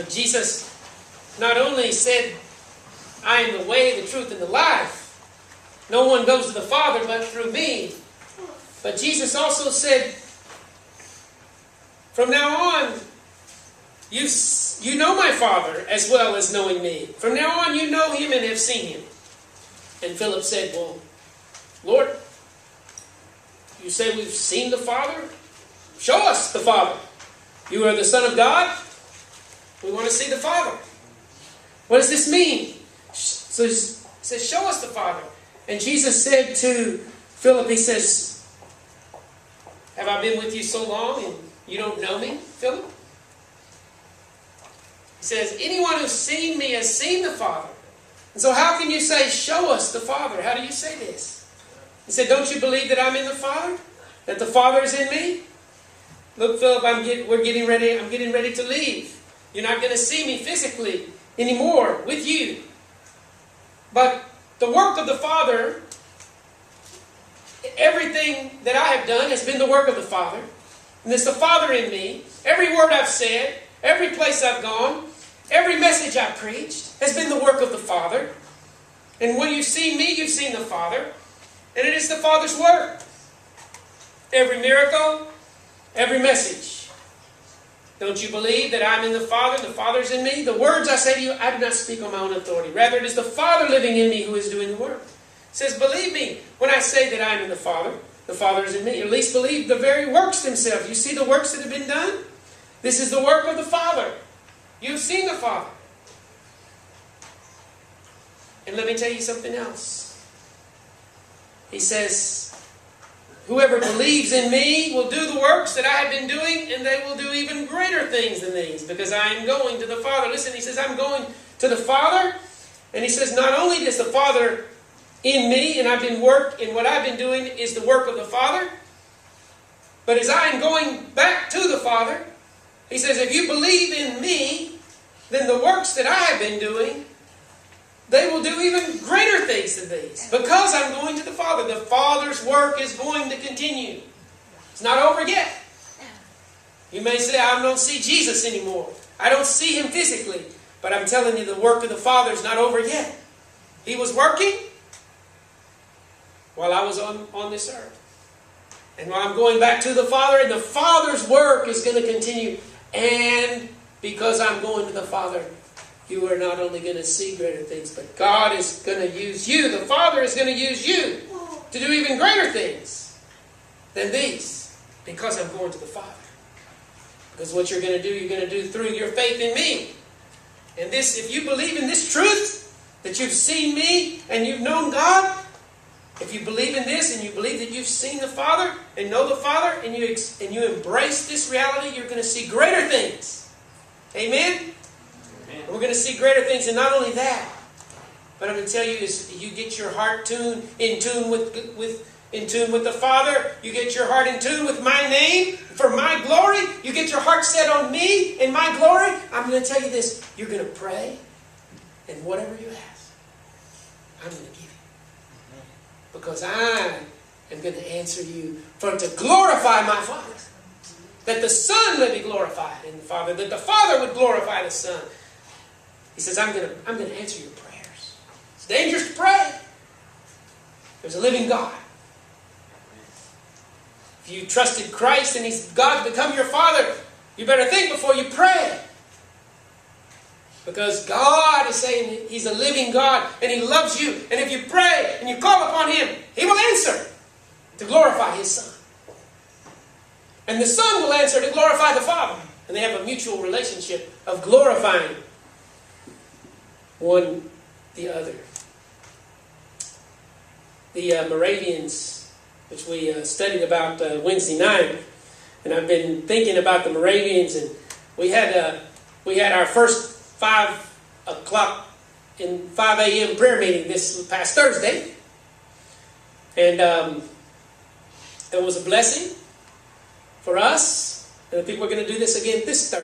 Jesus not only said, I am the way, the truth, and the life. No one goes to the Father but through me. But Jesus also said, from now on, you know my Father as well as knowing me. From now on, you know him and have seen him. And Philip said, well, Lord, you say we've seen the Father? Show us the Father. You are the Son of God. We want to see the Father. What does this mean? So he says, show us the Father. And Jesus said to Philip, he says, have I been with you so long and you don't know me, Philip? He says, anyone who's seen me has seen the Father. And so how can you say, show us the Father? How do you say this? He said, don't you believe that I'm in the Father? That the Father is in me? Look, Philip, I'm getting ready to leave. You're not going to see me physically anymore with you. But the work of the Father, everything that I have done has been the work of the Father. And it's the Father in me. Every word I've said, every place I've gone, every message I've preached has been the work of the Father. And when you've seen me, you've seen the Father. And it is the Father's work. Every miracle, every message. Don't you believe that I'm in the Father, the Father's in me? The words I say to you, I do not speak on my own authority. Rather, it is the Father living in me who is doing the work. It says, believe me when I say that I am in the Father is in me. At least believe the very works themselves. You see the works that have been done? This is the work of the Father. You've seen the Father. And let me tell you something else. He says, whoever believes in me will do the works that I have been doing, and they will do even greater things than these, because I am going to the Father. Listen, he says, I'm going to the Father. And he says, not only does the Father in me, and what I've been doing is the work of the Father, but as I am going back to the Father, he says, if you believe in me, then the works that I have been doing, they will do even greater things than these. Because I'm going to the Father. The Father's work is going to continue. It's not over yet. You may say, I don't see Jesus anymore. I don't see him physically. But I'm telling you, the work of the Father is not over yet. He was working while I was on this earth. And while I'm going back to the Father, and the Father's work is going to continue. And because I'm going to the Father, you are not only going to see greater things, but God is going to use you. The Father is going to use you to do even greater things than these. Because I'm going to the Father. Because what you're going to do, you're going to do through your faith in me. And this, if you believe in this truth, that you've seen me and you've known God, if you believe in this and you believe that you've seen the Father and know the Father and you embrace this reality, you're going to see greater things. Amen? And we're going to see greater things. And not only that, but I'm going to tell you, is you get your heart in tune with the Father. You get your heart in tune with my name for my glory. You get your heart set on me and my glory. I'm going to tell you this. You're going to pray, and whatever you ask, I'm going to give you. Because I am going to answer you to glorify my Father. That the Son may be glorified in the Father. That the Father would glorify the Son. He says, I'm going to answer your prayers. It's dangerous to pray. There's a living God. If you trusted Christ and God's become your Father, you better think before you pray. Because God is saying He's a living God and He loves you. And if you pray and you call upon Him, He will answer to glorify His Son. And the Son will answer to glorify the Father. And they have a mutual relationship of glorifying one the other. The Moravians, which we studied about Wednesday night, and I've been thinking about the Moravians, and we had our first 5 a.m. prayer meeting this past Thursday, and it was a blessing for us, and I think we're going to do this again this Thursday.